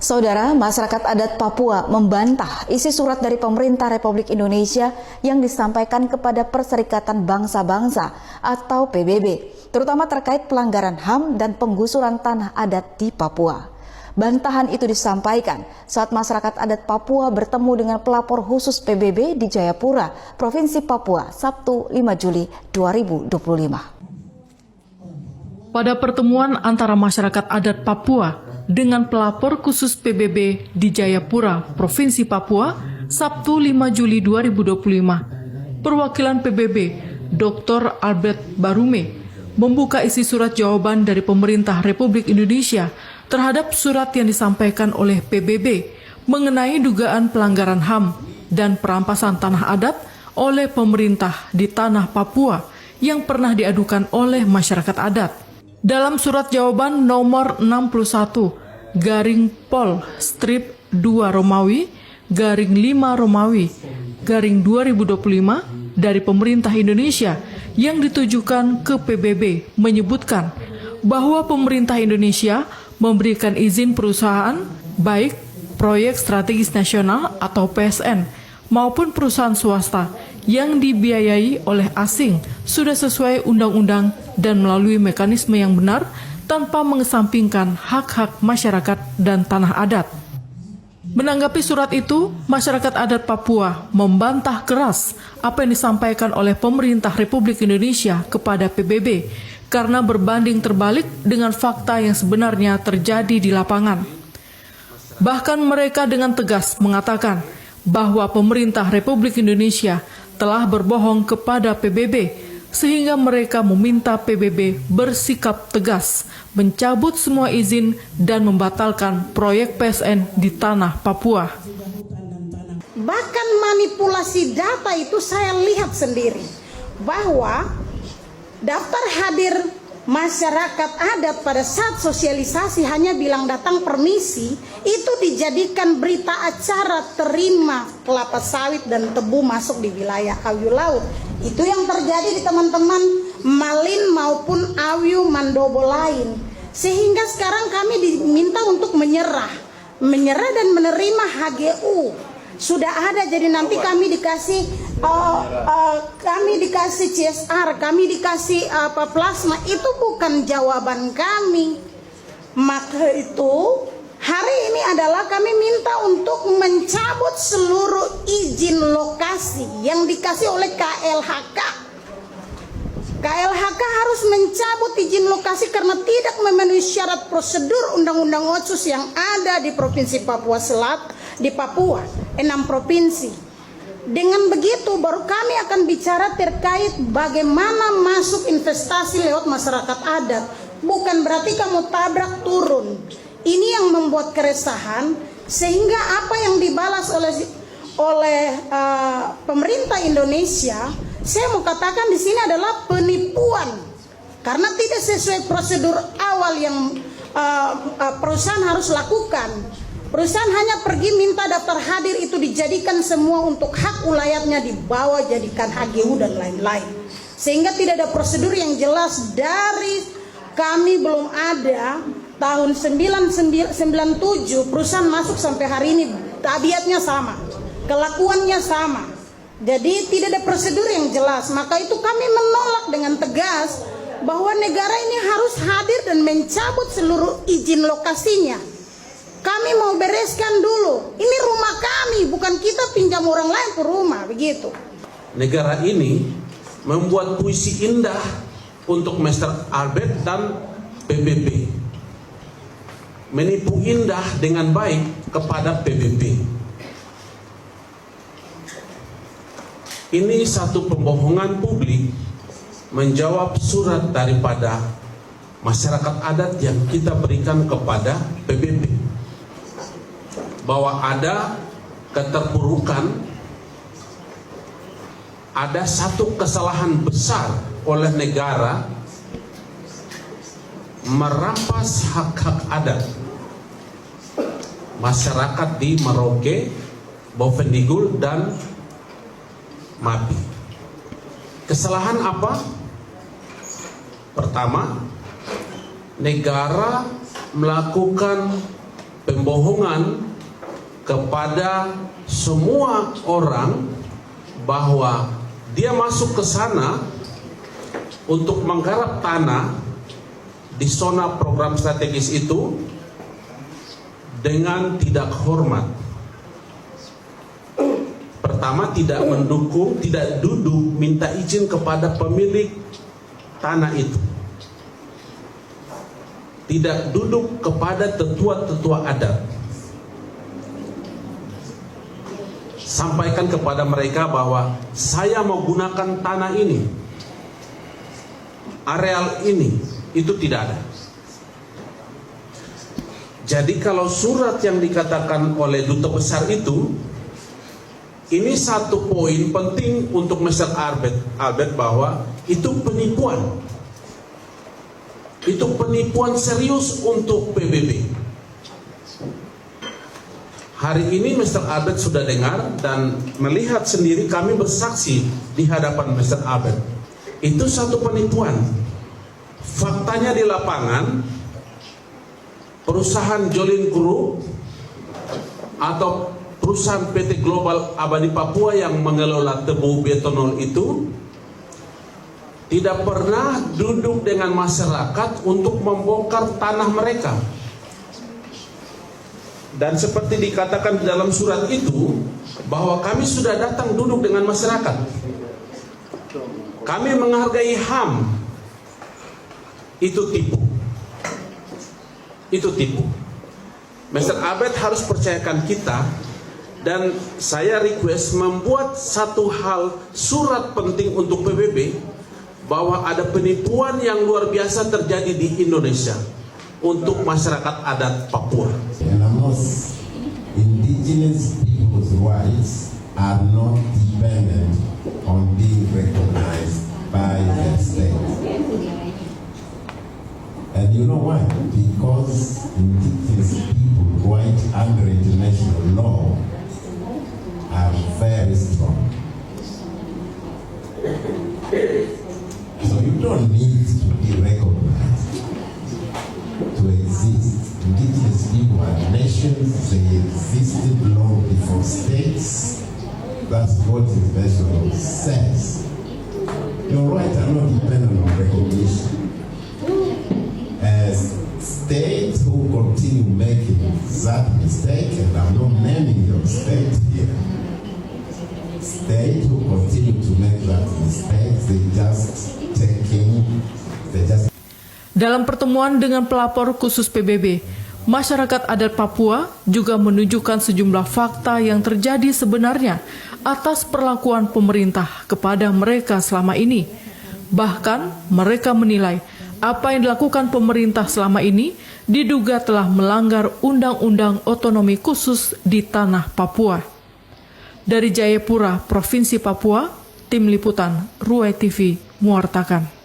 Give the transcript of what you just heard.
Saudara, masyarakat adat Papua membantah isi surat dari pemerintah Republik Indonesia yang disampaikan kepada Perserikatan Bangsa-Bangsa atau PBB, terutama terkait pelanggaran HAM dan penggusuran tanah adat di Papua. Bantahan itu disampaikan saat masyarakat adat Papua bertemu dengan pelapor khusus PBB di Jayapura, Provinsi Papua, Sabtu 5 Juli 2025. Pada pertemuan antara masyarakat adat Papua dengan pelapor khusus PBB di Jayapura, Provinsi Papua, Sabtu 5 Juli 2025, perwakilan PBB, Dr. Albert Barume, membuka isi surat jawaban dari pemerintah Republik Indonesia terhadap surat yang disampaikan oleh PBB mengenai dugaan pelanggaran HAM dan perampasan tanah adat oleh pemerintah di tanah Papua yang pernah diadukan oleh masyarakat adat. Dalam surat jawaban nomor 61 garing Pol strip 2 Romawi garing 5 Romawi garing 2025 dari pemerintah Indonesia yang ditujukan ke PBB menyebutkan bahwa pemerintah Indonesia memberikan izin perusahaan baik proyek strategis nasional atau PSN maupun perusahaan swasta yang dibiayai oleh asing sudah sesuai undang-undang dan melalui mekanisme yang benar tanpa mengesampingkan hak-hak masyarakat dan tanah adat. Menanggapi surat itu, masyarakat adat Papua membantah keras apa yang disampaikan oleh pemerintah Republik Indonesia kepada PBB karena berbanding terbalik dengan fakta yang sebenarnya terjadi di lapangan. Bahkan mereka dengan tegas mengatakan bahwa pemerintah Republik Indonesia telah berbohong kepada PBB sehingga mereka meminta PBB bersikap tegas, mencabut semua izin dan membatalkan proyek PSN di tanah Papua. Bahkan manipulasi data itu saya lihat sendiri bahwa daftar hadir masyarakat adat pada saat sosialisasi hanya bilang datang permisi, itu dijadikan berita acara terima kelapa sawit dan tebu masuk di wilayah Awiu Laut. Itu yang terjadi di teman-teman Malin maupun Awiu Mandobo lain. Sehingga sekarang kami diminta untuk menyerah dan menerima HGU. Sudah ada, jadi nanti kami dikasih CSR, kami dikasih plasma. Itu bukan jawaban kami. Maka itu hari ini adalah kami minta untuk mencabut seluruh izin lokasi yang dikasih oleh KLHK. KLHK harus mencabut izin lokasi karena tidak memenuhi syarat prosedur Undang-Undang Otsus yang ada di Provinsi Papua Selatan, di Papua, 6 provinsi. Dengan begitu baru kami akan bicara terkait bagaimana masuk investasi lewat masyarakat adat. Bukan berarti kamu tabrak turun. Ini yang membuat keresahan sehingga apa yang dibalas oleh pemerintah Indonesia, saya mau katakan di sini adalah penipuan karena tidak sesuai prosedur awal yang perusahaan harus lakukan. Perusahaan hanya pergi minta daftar hadir, itu dijadikan semua untuk hak ulayatnya dibawa jadikan HGU dan lain-lain. Sehingga tidak ada prosedur yang jelas dari kami belum ada tahun 97 perusahaan masuk sampai hari ini tabiatnya sama, kelakuannya sama. Jadi tidak ada prosedur yang jelas. Maka itu kami menolak dengan tegas bahwa negara ini harus hadir dan mencabut seluruh izin lokasinya. Kami mau bereskan dulu. Ini rumah kami, bukan kita pinjam orang lain ke rumah, begitu. Negara ini membuat puisi indah untuk Mr. Albert dan PBB. Menipu indah dengan baik kepada PBB. Ini satu pembohongan publik menjawab surat daripada masyarakat adat yang kita berikan kepada PBB. Bahwa ada keterpurukan, ada satu kesalahan besar oleh negara merampas hak-hak adat masyarakat di Merauke, Bovendigul dan Mabi. Kesalahan apa? Pertama, negara melakukan pembohongan kepada semua orang bahwa dia masuk ke sana untuk menggarap tanah di zona program strategis itu dengan tidak hormat. Pertama, tidak mendukung, tidak duduk minta izin kepada pemilik tanah itu. Tidak duduk kepada tetua-tetua adat. Sampaikan kepada mereka bahwa saya mau gunakan tanah ini, areal ini, itu tidak ada. Jadi kalau surat yang dikatakan oleh duta besar itu, ini satu poin penting untuk Mr. Albert bahwa itu penipuan. Itu penipuan serius untuk PBB. Hari ini Mr. Albert sudah dengar dan melihat sendiri, kami bersaksi di hadapan Mr. Albert. Itu satu penipuan. Faktanya di lapangan, perusahaan Jolin Group atau perusahaan PT Global Abadi Papua yang mengelola tebu betonol itu tidak pernah duduk dengan masyarakat untuk membongkar tanah mereka. Dan seperti dikatakan di dalam surat itu, bahwa kami sudah datang duduk dengan masyarakat. Kami menghargai HAM. Itu tipu. Itu tipu. Mr. Albert harus percayakan kita. Dan saya request membuat satu hal, surat penting untuk PBB, bahwa ada penipuan yang luar biasa terjadi di Indonesia untuk masyarakat adat Papua. Indigenous people's rights are not dependent on being recognized by the state. And you know why? Because indigenous people right under international law are very strong. So you don't need to be recognized to exist. Indigenous people are nations, they existed long before states. That's what the International says. Your rights are not dependent on recognition. As states who continue making that mistake, and I'm not naming your state here, states who continue to make that mistake, they just Dalam pertemuan dengan pelapor khusus PBB, masyarakat adat Papua juga menunjukkan sejumlah fakta yang terjadi sebenarnya atas perlakuan pemerintah kepada mereka selama ini. Bahkan mereka menilai apa yang dilakukan pemerintah selama ini diduga telah melanggar Undang-Undang Otonomi Khusus di Tanah Papua. Dari Jayapura, Provinsi Papua, Tim Liputan, Ruai TV, mewartakan.